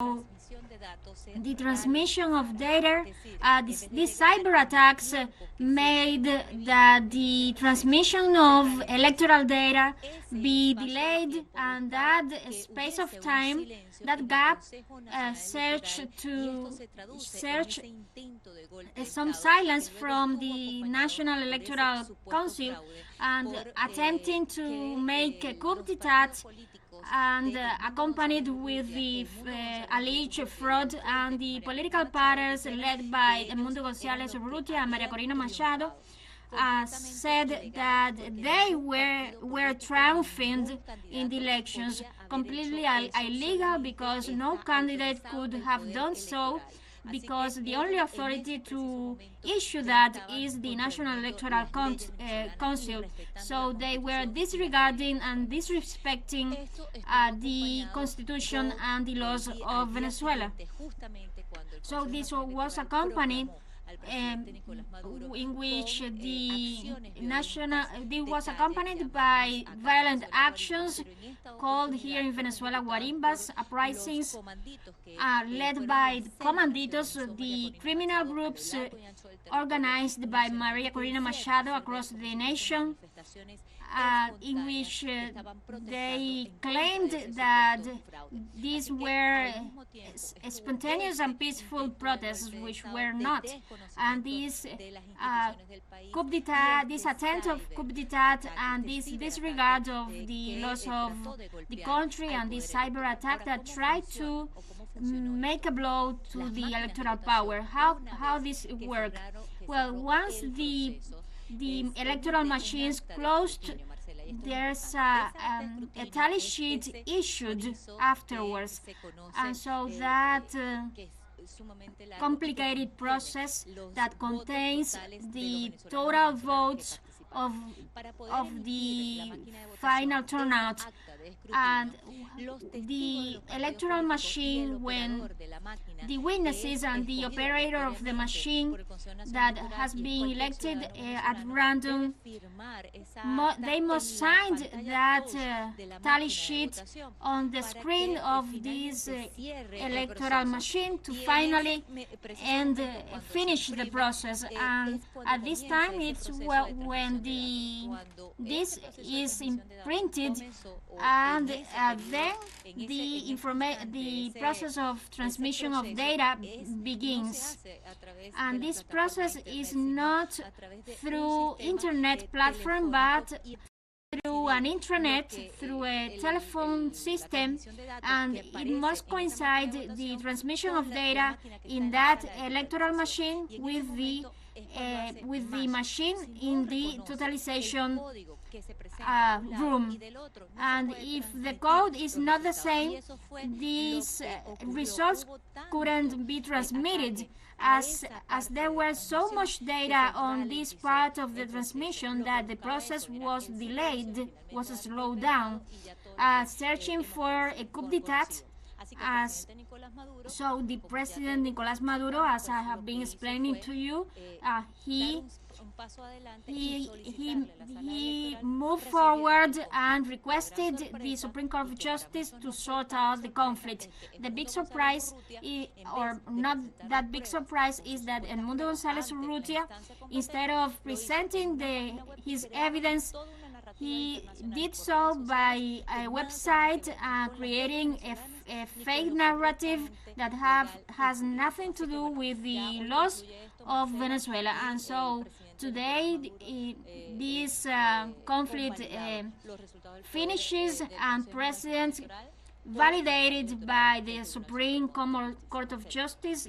the transmission of data, these cyber attacks made that the transmission of electoral data be delayed, and that space of time, that gap, search some silence from the National Electoral Council and attempting to make a coup d'etat, and accompanied with the alleged fraud, and the political parties led by Edmundo González Urrutia and María Corina Machado said that they were triumphing in the elections, completely illegal, because no candidate could have done so, because the only authority to issue that is the National Electoral Council. So they were disregarding and disrespecting the Constitution and the laws of Venezuela. So this was a company in which it was accompanied by violent actions called here in Venezuela guarimbas, uprisings, led by comanditos, the criminal groups organized by María Corina Machado across the nation, in which they claimed that these were spontaneous and peaceful protests, which were not. And this coup d'etat, this attempt of coup d'etat, and this disregard of the laws of the country, and this cyber attack that tried to make a blow to the electoral power. How this worked? Well, once the electoral machines closed, there's a tally sheet issued afterwards, and so that complicated process that contains the total votes of the final turnout, and the electoral machine, when the witnesses and the operator of the machine that has been elected at random, they must sign that tally sheet on the screen of this electoral machine to finally finish the process. And at this time, it's when this is imprinted, and then the process of transmission of data begins. And this process is not through internet platform, but through an intranet, through a telephone system, and it must coincide the transmission of data in that electoral machine with the machine in the totalization room. And if the code is not the same, these results couldn't be transmitted, as there was so much data on this part of the transmission that the process was delayed, was slowed down. Searching for a coup d'etat, so the President Nicolás Maduro, as I have been explaining to you, he moved forward and requested the Supreme Court of Justice to sort out the conflict. The big surprise, or not that big surprise, is that Edmundo González Urrutia, instead of presenting his evidence, he did so by a website, creating a fake narrative that has nothing to do with the laws of Venezuela. And so today this conflict finishes, and President, validated by the Supreme Court of Justice,